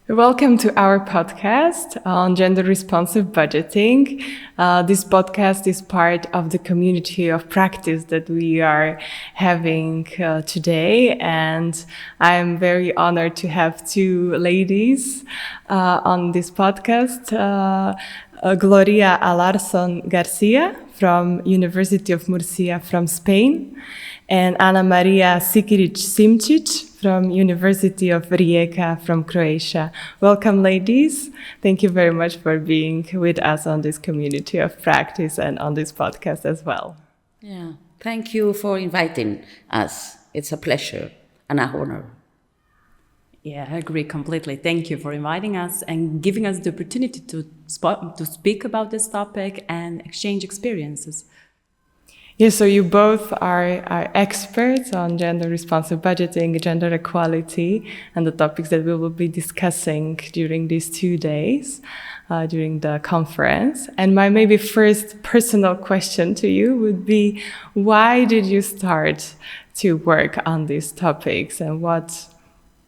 Welcome to our podcast on gender responsive budgeting. This podcast is part of the community of practice that we are having today, and I'm very honored to have two ladies on this podcast. Gloria Alarcón-García from University of Murcia from Spain, and Marija Sikirić from University of Rijeka from Croatia. Welcome, ladies. Thank you very much for being with us on this community of practice and on this podcast as well. Yeah, thank you for inviting us. It's a pleasure and an honor. Yeah, I agree completely. Thank you for inviting us and giving us the opportunity to speak about this topic and exchange experiences. Yeah, so you both are experts on gender responsive budgeting, gender equality, and the topics that we will be discussing during these 2 days, during the conference. And my maybe first personal question to you would be, why did you start to work on these topics, and what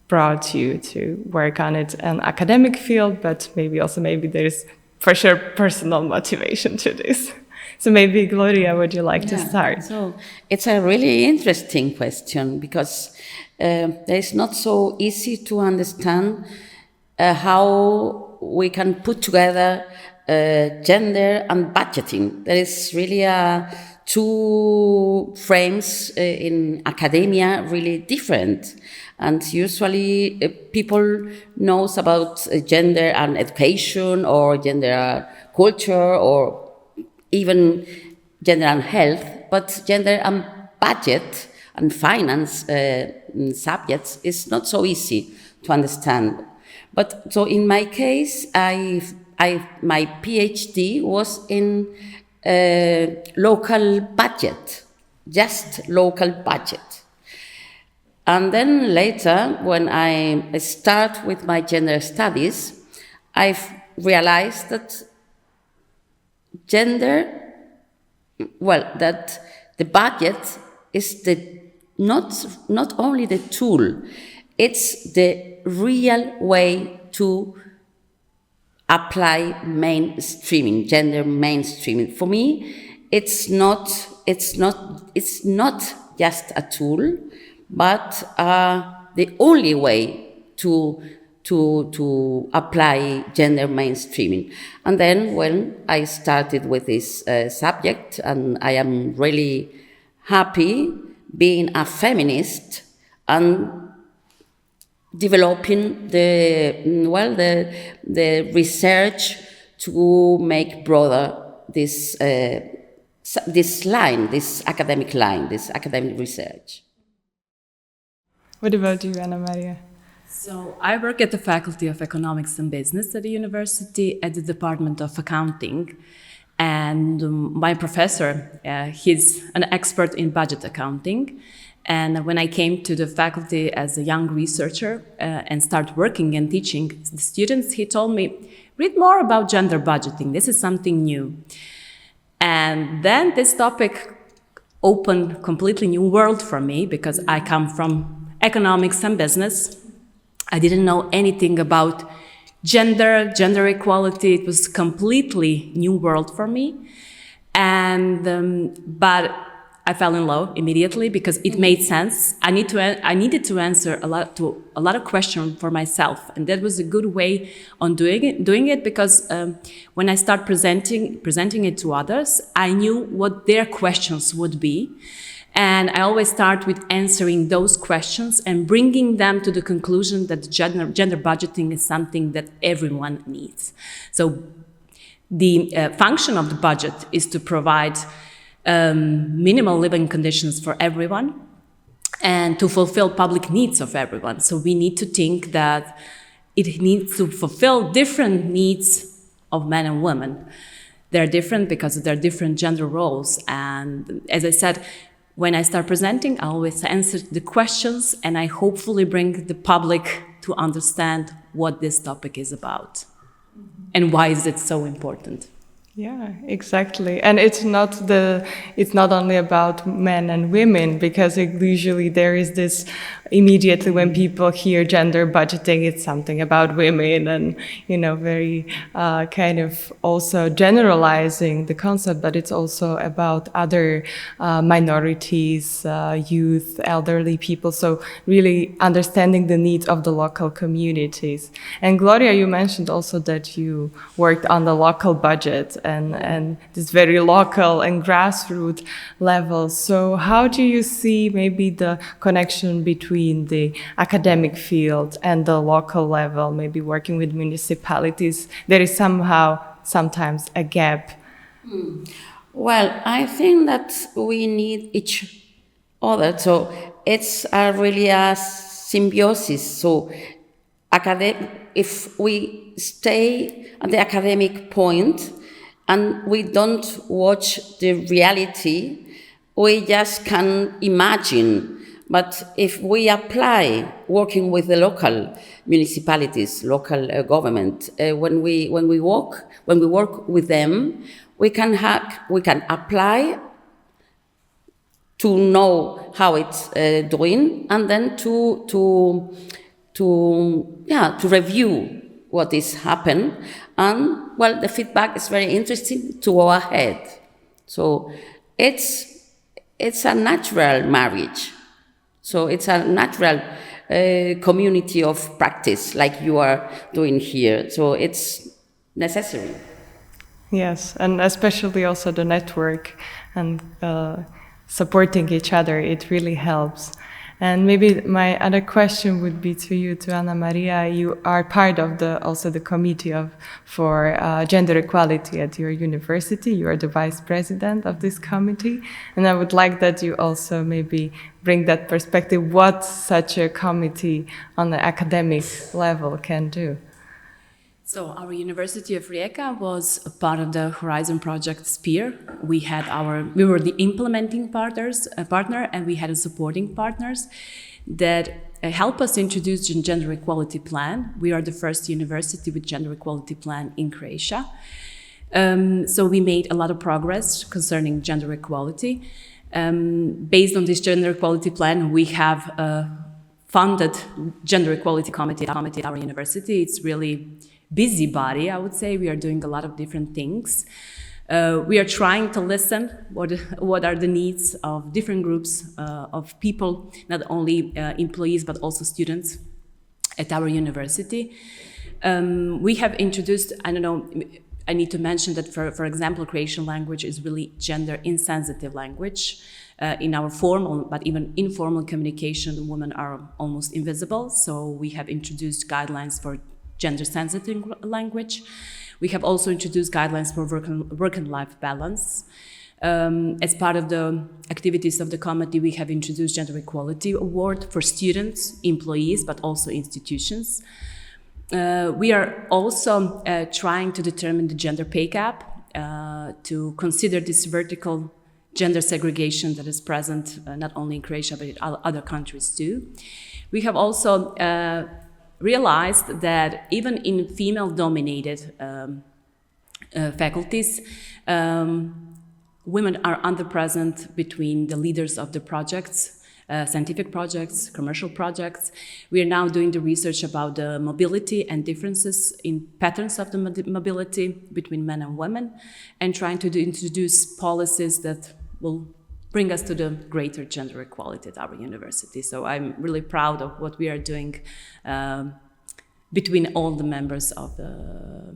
brought you to work on it in an academic field, but maybe there's for sure personal motivation to this? So maybe, Gloria, would you like to start? So it's a really interesting question because it's not so easy to understand how we can put together gender and budgeting. There is really two frames in academia really different. And usually people knows about gender and education or gender culture or even gender and health, but gender and budget and finance subjects is not so easy to understand. But so in my case, my PhD was in local budget, just local budget. And then later, when I start with my gender studies, I've realized that that the budget is not only the tool, it's the real way to apply mainstreaming, gender mainstreaming. For me, it's not just a tool, but the only way to apply gender mainstreaming. And then when I started with this subject, and I am really happy being a feminist and developing the research to make broader this academic research. What about you, Marija? So I work at the Faculty of Economics and Business at the university at the Department of Accounting. And my professor, he's an expert in budget accounting. And when I came to the faculty as a young researcher and started working and teaching the students, he told me, read more about gender budgeting. This is something new. And then this topic opened a completely new world for me because I come from economics and business. I didn't know anything about gender equality. It was a completely new world for me. And but I fell in love immediately because it made sense. I needed to answer a lot of questions for myself, and that was a good way on doing it because when I start presenting it to others, I knew what their questions would be. And I always start with answering those questions and bringing them to the conclusion that gender budgeting is something that everyone needs. So the function of the budget is to provide minimal living conditions for everyone and to fulfill public needs of everyone. So we need to think that it needs to fulfill different needs of men and women. They're different because they're different gender roles. And as I said, when I start presenting, I always answer the questions and I hopefully bring the public to understand what this topic is about and why is it so important. Yeah, exactly. And it's not only about men and women, because usually there is this immediately when people hear gender budgeting, it's something about women and, very kind of also generalizing the concept, but it's also about other minorities, youth, elderly people. So really understanding the needs of the local communities. And Gloria, you mentioned also that you worked on the local budget and this very local and grassroots level. So how do you see maybe the connection between the academic field and the local level, maybe working with municipalities? There is sometimes a gap. Well, I think that we need each other. So it's really a symbiosis. So if we stay at the academic point and we don't watch the reality, we just can imagine. But if we apply working with the local municipalities, local government, when we work with them, we can apply to know how it's doing, and then to review what is happened. And well, the feedback is very interesting to go ahead. So it's a natural marriage. So it's a natural community of practice like you are doing here. So it's necessary. Yes, and especially also the network and supporting each other, it really helps. And maybe my other question would be to you, to Anna Maria. You are part of the committee for gender equality at your university. You are the vice president of this committee, and I would like that you also maybe bring that perspective. What such a committee on the academic level can do. So our University of Rijeka was a part of the Horizon Project Sphere. We were the implementing partner, and we had supporting partners that help us introduce gender equality plan. We are the first university with gender equality plan in Croatia. So we made a lot of progress concerning gender equality. Based on this gender equality plan, we have funded gender equality committee at our university. It's really busy body, I would say. We are doing a lot of different things. We are trying to listen what are the needs of different groups of people, not only employees but also students at our university. We have introduced, I need to mention that for example, Croatian language is really gender insensitive language. In our formal but even informal communication, women are almost invisible. So we have introduced guidelines for gender-sensitive language. We have also introduced guidelines for work and life balance. As part of the activities of the committee, we have introduced Gender Equality Award for students, employees, but also institutions. We are also trying to determine the gender pay gap, to consider this vertical gender segregation that is present not only in Croatia, but in other countries too. We have also realized that even in female-dominated faculties, women are underrepresented between the leaders of the projects, scientific projects, commercial projects. We are now doing the research about the mobility and differences in patterns of the mobility between men and women, and trying to introduce policies that will bring us to the greater gender equality at our university. So I'm really proud of what we are doing between all the members of the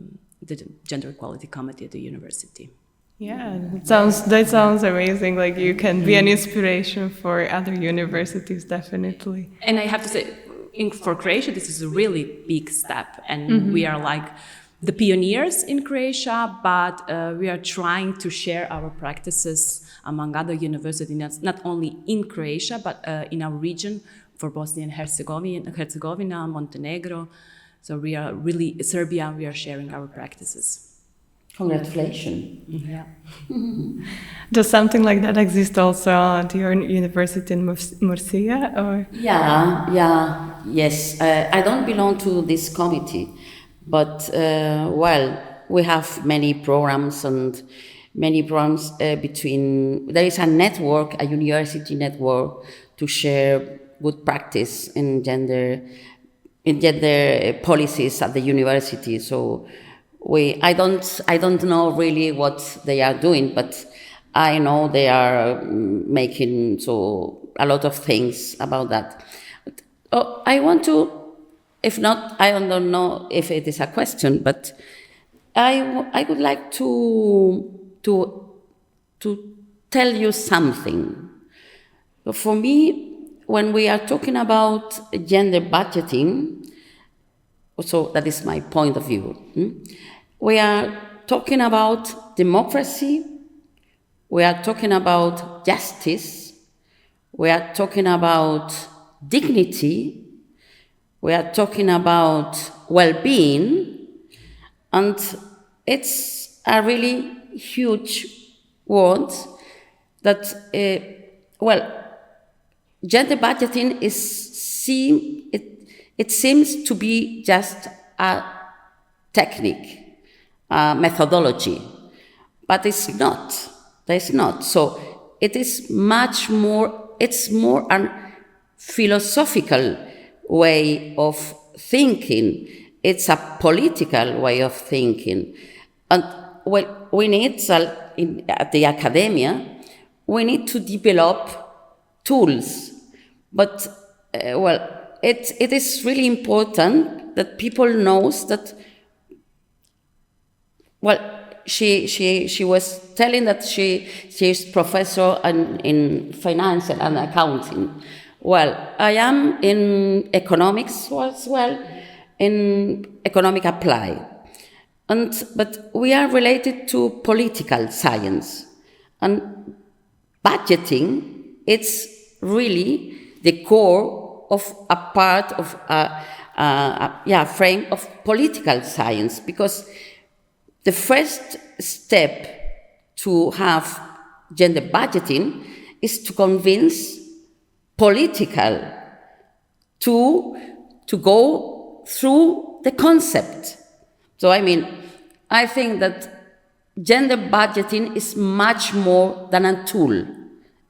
Gender Equality Committee at the university. Yeah, that sounds amazing. Like you can be an inspiration for other universities, definitely. And I have to say, for Croatia, this is a really big step, and we are like the pioneers in Croatia, but we are trying to share our practices among other universities, not only in Croatia, but in our region, for Bosnia and Herzegovina, Montenegro. So we are really, Serbia, we are sharing our practices. Congratulations. Yeah. Does something like that exist also at your university in Murcia? Or? Yes. I don't belong to this committee, but we have many programs between. There is a network, a university network, to share good practice in gender policies at the university. So I don't know really what they are doing, but I know they are making a lot of things about that. But, I want to, if not, I don't know if it is a question, but I would like to tell you something. For me, when we are talking about gender budgeting, so that is my point of view, we are talking about democracy, we are talking about justice, we are talking about dignity, we are talking about well-being, and it's a really huge word that, gender budgeting it seems to be just a technique, a methodology, but it's not. It's not. So it is much more. It's more a philosophical way of thinking. It's a political way of thinking, and we need at the academia. We need to develop tools, but it is really important that people knows that. She was telling that she is professor in finance and accounting. I am in economics as well, in economic apply, but we are related to political science, and budgeting. It's really the core of a part of a frame of political science, because the first step to have gender budgeting is to convince political to go through the concept. So I think that gender budgeting is much more than a tool.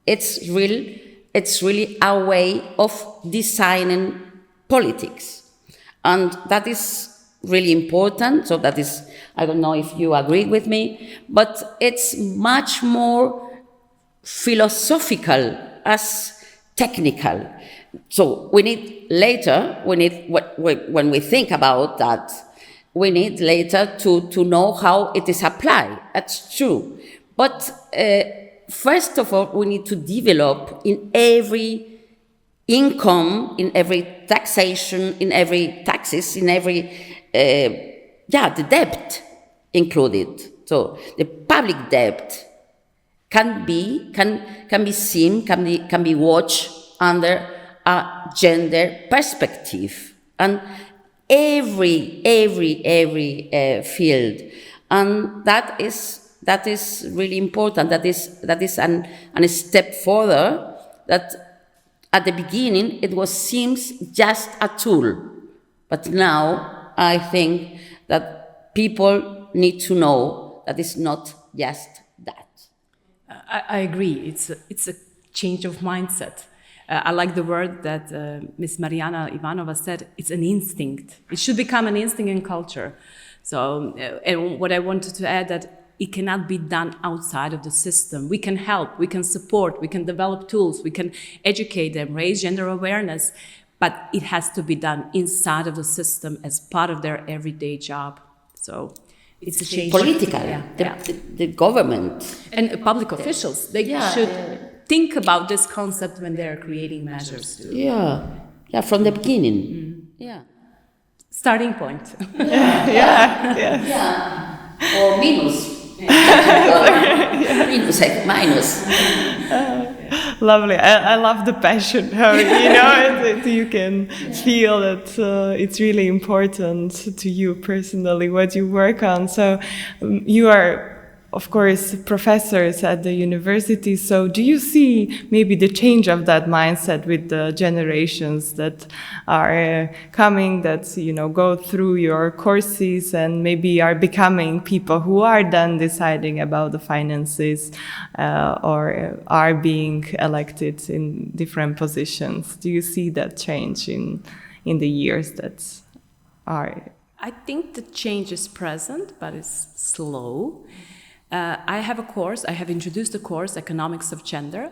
It's really a way of designing politics, and that is really important. So that is, I don't know if you agree with me, but it's much more philosophical as technical. So we need later, when we think about that, we need later to know how it is applied. That's true. But first of all, we need to develop in every income, in every taxation, in every taxes, in every the debt included. So the public debt can be seen, can be watched under a gender perspective, and every field, and that is really important. That is a step further. That at the beginning it seems just a tool, but now I think that people need to know that it's not just that. I agree. It's a change of mindset. I like the word that Miss Mariana Ivanova said. It's an instinct. It should become an instinct in culture. So, and what I wanted to add, that it cannot be done outside of the system. We can help, we can support, we can develop tools, we can educate them, raise gender awareness, but it has to be done inside of the system as part of their everyday job. So it's a change. Political, the government. And public officials, they should think about this concept when they're creating measures too. Yeah, from the beginning. Starting point. Or minus. Minus. Lovely. I love the passion. How you can feel that it's really important to you personally what you work on. So you are of course, professors at the university. So do you see maybe the change of that mindset with the generations that are coming, that, you know, go through your courses and maybe are becoming people who are then deciding about the finances or are being elected in different positions? Do you see that change in the years that are? I think the change is present, but it's slow. I have introduced a course, Economics of Gender,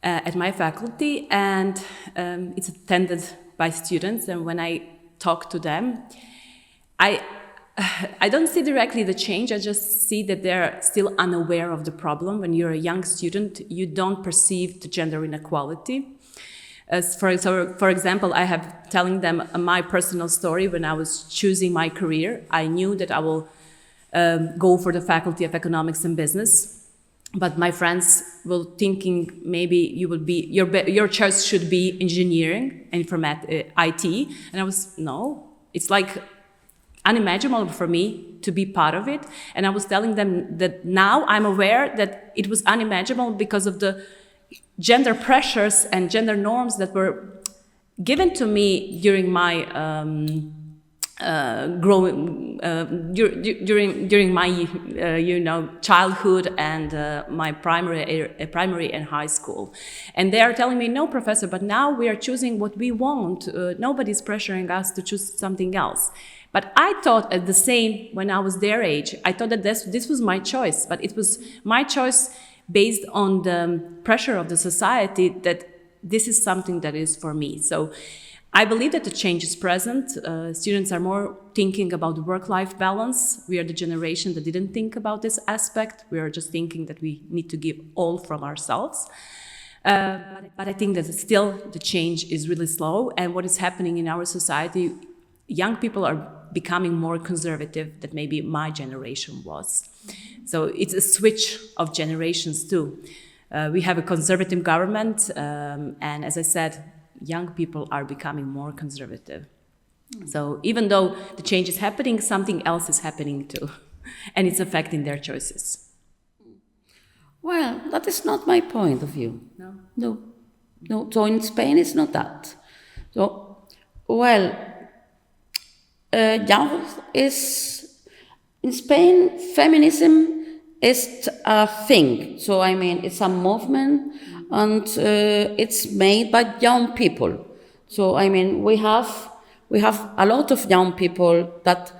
at my faculty, and it's attended by students. And when I talk to them, I don't see directly the change. I just see that they're still unaware of the problem. When you're a young student, you don't perceive the gender inequality. For example, I have telling them my personal story. When I was choosing my career, I knew that I will go for the Faculty of Economics and Business, but my friends were thinking maybe you will be your choice should be engineering and IT, and I was no. It's like unimaginable for me to be part of it, and I was telling them that now I'm aware that it was unimaginable because of the gender pressures and gender norms that were given to me during my during my childhood and my primary and high school. And they are telling me, no, professor, but now we are choosing what we want. Nobody's pressuring us to choose something else. But I thought at the same, when I was their age, I thought that this was my choice, but it was my choice based on the pressure of the society that this is something that is for me. So I believe that the change is present. Students are more thinking about work-life balance. We are the generation that didn't think about this aspect. We are just thinking that we need to give all from ourselves. But I think that still the change is really slow. And what is happening in our society, young people are becoming more conservative than maybe my generation was. So it's a switch of generations too. We have a conservative government, and as I said, young people are becoming more conservative. So even though the change is happening, something else is happening too, and it's affecting their choices. Well, that is not my point of view. No. So in Spain, it's not that. So, well, in Spain, feminism is a thing. So, I mean, it's a movement, and it's made by young people. So, I mean, we have a lot of young people that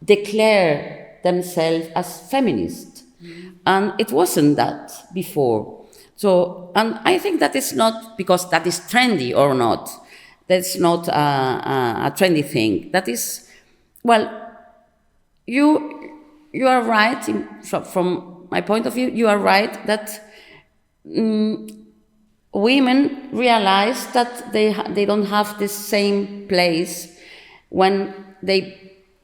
declare themselves as feminists, and it wasn't that before. So, and I think that is not because that is trendy or not. That's not a trendy thing. That is, well, you are right from my point of view. You are right that women realize that they don't have the same place when they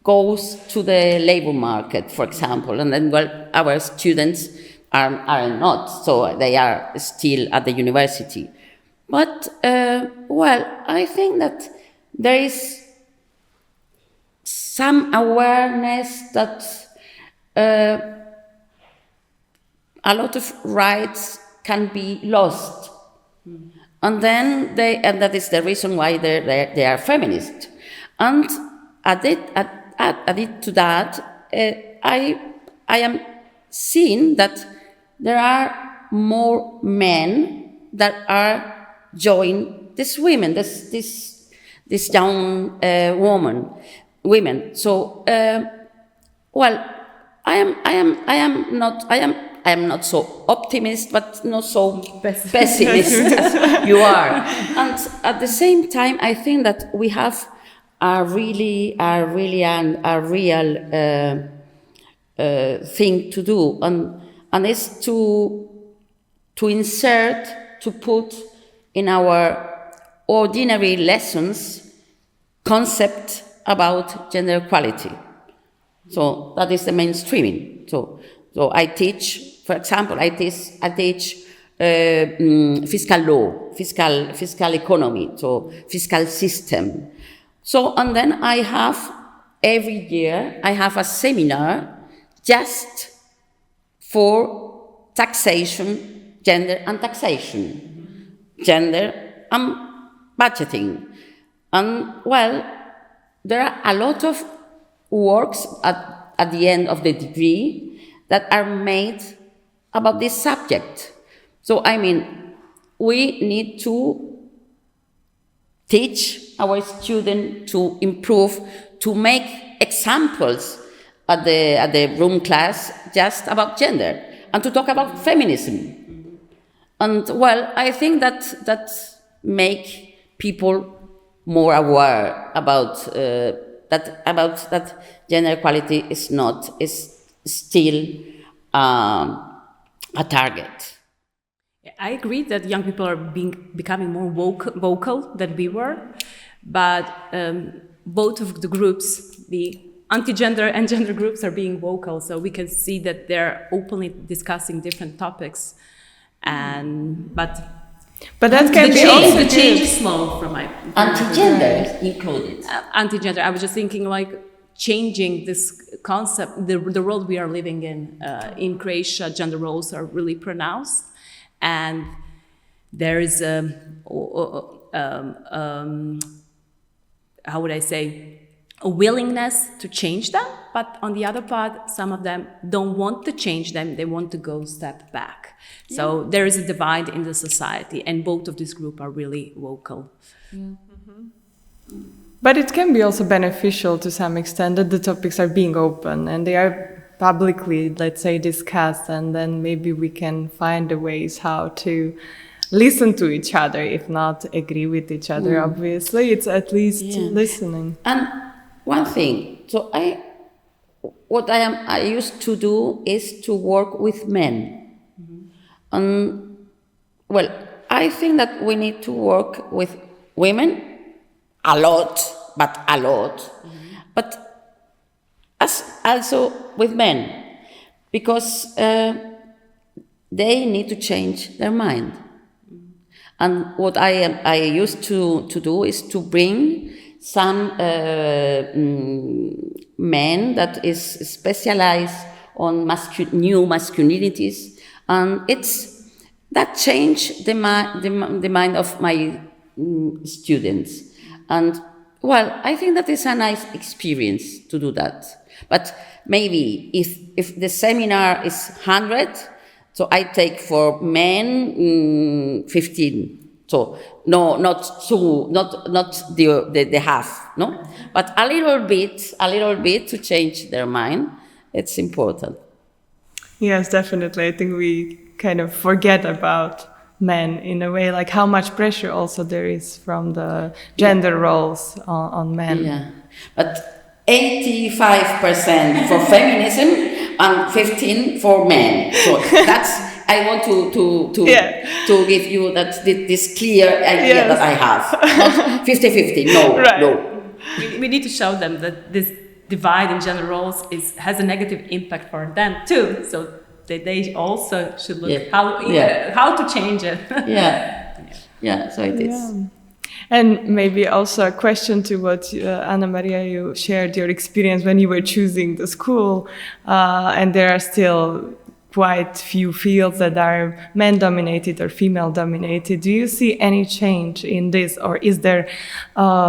go to the labor market, for example, and then, well, our students are not, so they are still at the university. But, well, I think that there is some awareness that a lot of rights can be lost. And then that is the reason why they are feminist. And added to that, I am seeing that there are more men that are join these women, this young women. So, well, I am not so optimist, but not so pessimist as you are. And at the same time, I think that we have a real thing to do, and it's to put in our ordinary lessons concept about gender equality. So that is the mainstreaming. So I teach, for example, I teach fiscal law, fiscal economy, so fiscal system. So, and then every year I have a seminar just for taxation, gender and taxation, gender and budgeting. And well, there are a lot of works at the end of the degree that are made about this subject. So, I mean, we need to teach our students to improve, to make examples at the room class just about gender and to talk about feminism. And well, I think that make people more aware about that gender equality is still a target. I agree that young people are becoming more vocal than we were, but both of the groups, the anti-gender and gender groups, are being vocal, so we can see that they're openly discussing different topics. But that can be also the change is slow from my anti-gender included. Anti-gender. I was just thinking, like, changing this concept. The world we are living in Croatia, gender roles are really pronounced, and there is how would I say, a willingness to change them, but on the other part, some of them don't want to change them, they want to go step back. Yeah. So there is a divide in the society, and both of these groups are really vocal. Yeah. Mm-hmm. But it can be also beneficial to some extent that the topics are being open and they are publicly, let's say, discussed, and then maybe we can find the ways how to listen to each other, if not agree with each other. Obviously, it's at least listening. And one thing, so I used to do is to work with men. Well, I think that we need to work with women a lot, but as also with men, because they need to change their mind. And what I used to do is to bring some men that is specialized on new masculinities, and that changed the mind of my students. And well, I think that is a nice experience to do that. But maybe if the seminar is 100, so I take for men 15. So no, not the half, no, but a little bit to change their mind. It's important. Yes, definitely. I think we kind of forget about men in a way, like how much pressure also there is from the gender roles on men. Yeah, but 85% for feminism and 15% for men. So that's. I want to give you this clear idea that I have. Not 50-50, no. We need to show them that this divide in gender roles has a negative impact for them too. So they also should look how to change it. So it is. Yeah. And maybe also a question to what Anna Maria, you shared your experience when you were choosing the school, and there are still quite few fields that are men-dominated or female-dominated. Do you see any change in this, or is there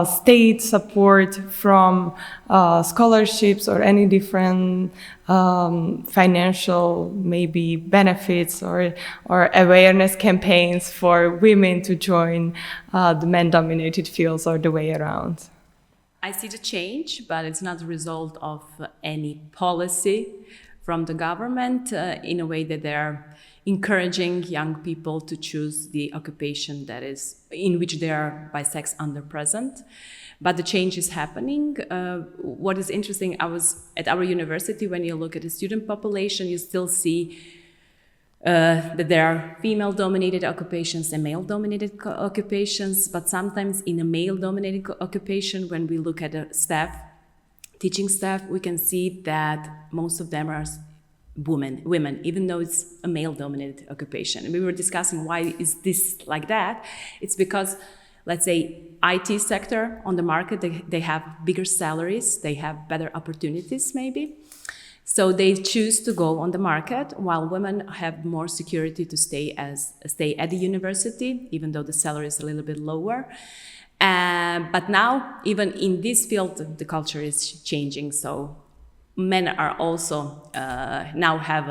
state support from scholarships or any different financial maybe benefits or awareness campaigns for women to join the men-dominated fields, or the way around? I see the change, but it's not the result of any policy from the government in a way that they're encouraging young people to choose the occupation that is in which they are by sex underpresent. But the change is happening. What is interesting, I was at our university, when you look at the student population, you still see that there are female-dominated occupations and male-dominated occupations, but sometimes in a male-dominated occupation, when we look at the staff, teaching staff, we can see that most of them are women, even though it's a male-dominated occupation. And we were discussing why is this like that. It's because, let's say, IT sector on the market, they have bigger salaries, they have better opportunities maybe. So they choose to go on the market, while women have more security to stay at the university, even though the salary is a little bit lower. But now, even in this field, the culture is changing. So men are also now have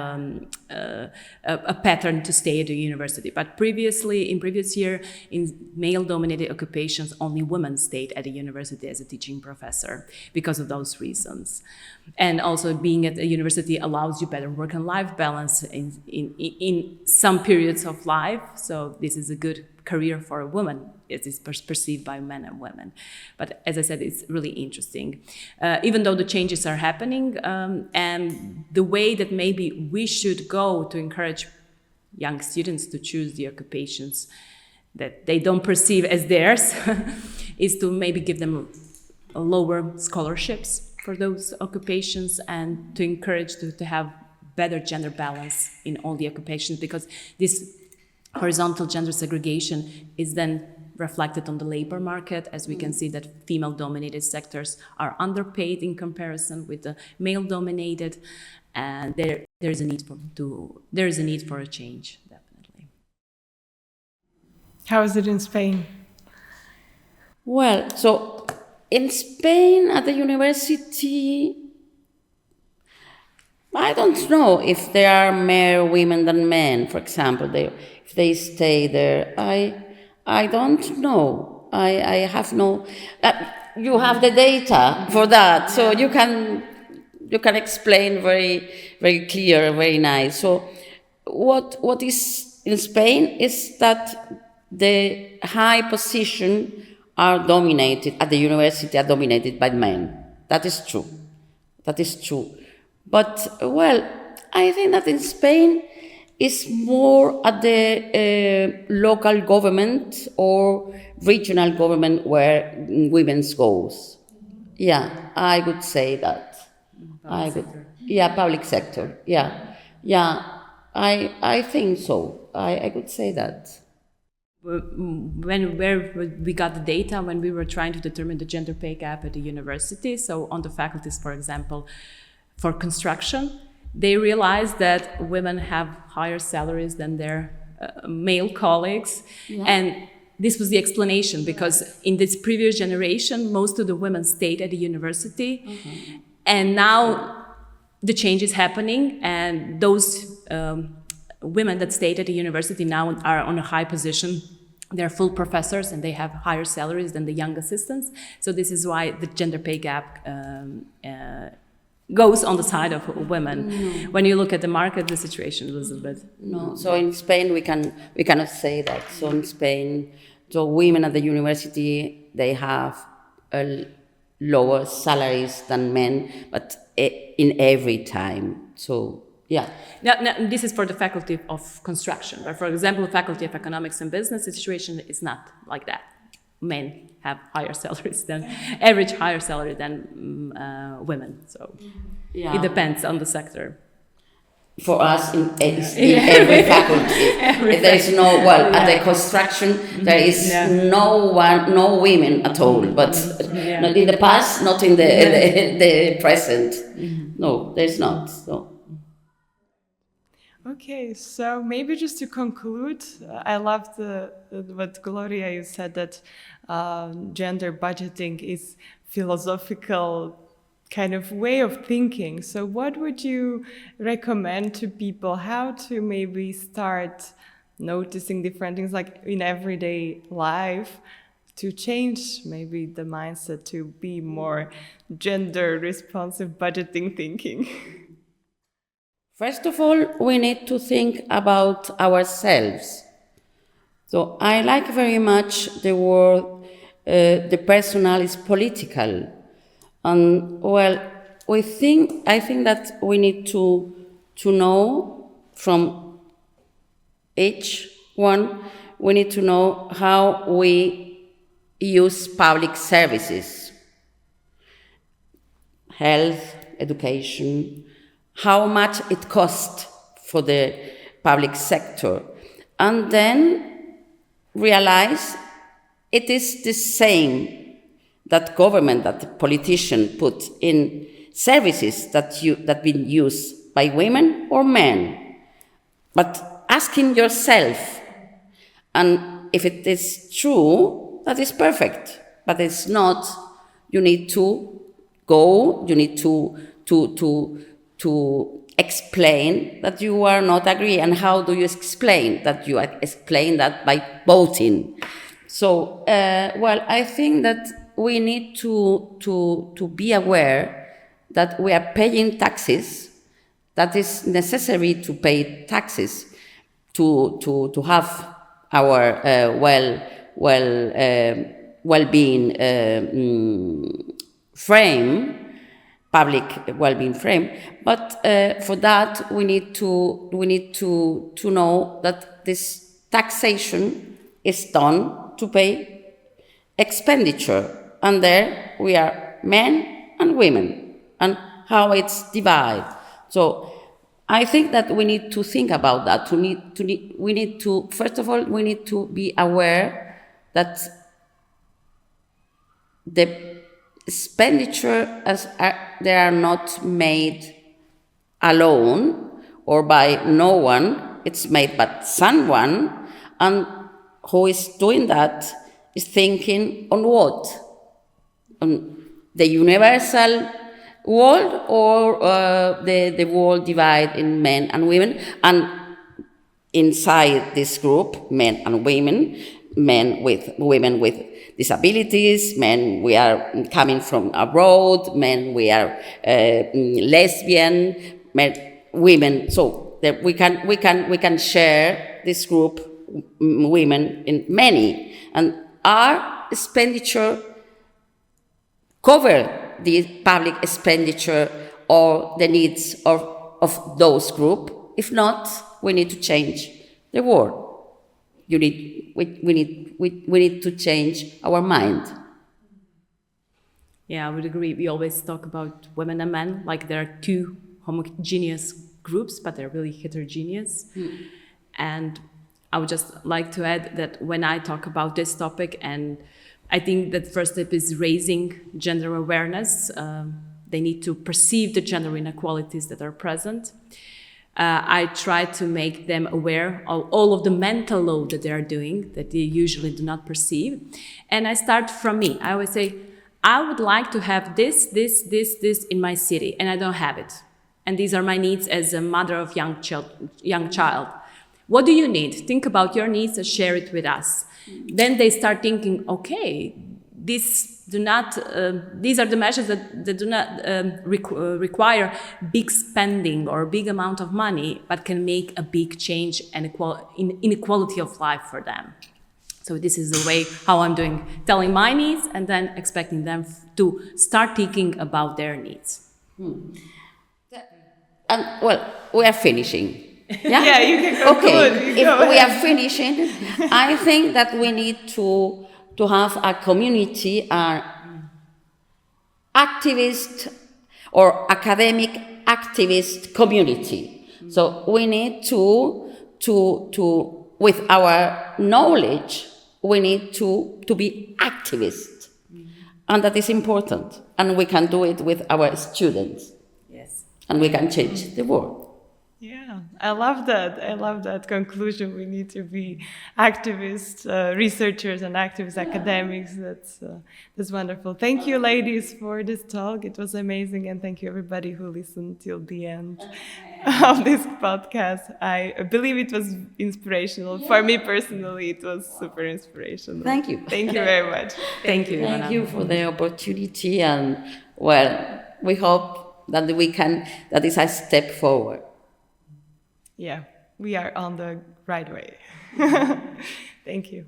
a pattern to stay at the university. But previously, in previous year, in male-dominated occupations, only women stayed at the university as a teaching professor because of those reasons. And also, being at the university allows you better work and life balance in some periods of life. So this is a good career for a woman. It is perceived by men and women. But as I said, it's really interesting. Even though the changes are happening, and the way that maybe we should go to encourage young students to choose the occupations that they don't perceive as theirs is to maybe give them lower scholarships for those occupations, and to encourage to have better gender balance in all the occupations, because this horizontal gender segregation is then reflected on the labor market, as we can see that female-dominated sectors are underpaid in comparison with the male-dominated, and there is a need for a change, definitely. How is it in Spain? Well, so in Spain at the university, I don't know if there are more women than men, for example. If they stay there, I don't know. I have no. You have the data for that, so you can explain very, very clear, very nice. So what is in Spain is that the high position are dominated at the university, are dominated by men. That is true. That is true. But well, I think that in Spain, is more at the local government or regional government where women goes. Yeah, I would say that. Public sector. Yeah. I think so. I could say that. Where we got the data when we were trying to determine the gender pay gap at the university. So on the faculties, for example, for construction, they realized that women have higher salaries than their male colleagues. Yeah. And this was the explanation, because in this previous generation, most of the women stayed at the university. Mm-hmm. And now the change is happening, and those women that stayed at the university now are on a high position. They're full professors and they have higher salaries than the young assistants. So this is why the gender pay gap goes on the side of women. No. When you look at the market, the situation is a little bit. No. So in Spain, we cannot say that. So in Spain, so women at the university, they have lower salaries than men, but in every time. So yeah. Now, this is for the faculty of construction, but for example, the faculty of economics and business, the situation is not like that. Men have higher salaries than average higher salary than women. So it depends on the sector. For us, in every faculty, there is no at the construction there is no women at all. But not in the past, not in the present. Mm-hmm. No, there's not. So. Okay, so maybe just to conclude, I loved what Gloria, you said, that gender budgeting is philosophical kind of way of thinking. So what would you recommend to people, how to maybe start noticing different things like in everyday life to change maybe the mindset to be more gender responsive budgeting thinking? First of all, we need to think about ourselves. So I like very much the word, the personal is political. And well, I think that we need to know from each one, we need to know how we use public services, health, education, how much it costs for the public sector, and then realize it is the same that government, that the politician put in services that been used by women or men. But asking yourself, and if it is true, that is perfect. But it's not. You need to go. You need to explain that you are not agree. And how do you explain that? You explain that by voting. So, I think that we need to be aware that we are paying taxes. That is necessary to pay taxes to have our well-being frame. Public well-being frame, but for that we need to know that this taxation is done to pay expenditure, and there we are men and women, and how it's divided. So I think that we need to think about that. We need to first of all we need to be aware that the expenditure they are not made alone or by no one. It's made by someone, and who is doing that is thinking on what? On the universal world, or the world divided in men and women, and inside this group, men and women, women with disabilities, men we are coming from abroad, men we are lesbian, men, women. So that we can share this group, women, in many, and our expenditure cover the public expenditure or the needs of those groups. If not, we need to change the world. We need to change our mind. Yeah, I would agree. We always talk about women and men like there are two homogeneous groups, but they're really heterogeneous. And I would just like to add that when I talk about this topic, and I think that first step is raising gender awareness. They need to perceive the gender inequalities that are present. I try to make them aware of all of the mental load that they are doing, that they usually do not perceive. And I start from me. I always say, I would like to have this in my city, and I don't have it. And these are my needs as a mother of young child. What do you need? Think about your needs and share it with us. Then they start thinking, okay, these are the measures that do not require big spending or big amount of money, but can make a big change and inequality of life for them. So this is the way how I'm doing, telling my needs and then expecting them to start thinking about their needs. We are finishing. Yeah, yeah, you can go. Okay, if we are finishing, I think that we need to have a community, activist or academic activist community. So we need to with our knowledge, we need to be activists, and that is important. And we can do it with our students. Yes, and we can change the world. Yeah, I love that. I love that conclusion. We need to be activists, researchers, and activist academics. That's wonderful. Thank you, ladies, for this talk. It was amazing, and thank you everybody who listened till the end of this podcast. I believe it was inspirational. For me personally, it was super inspirational. Thank you. Thank you very much. Thank you. Thank you for the opportunity, and we hope that that is a step forward. Yeah, we are on the right way. Thank you.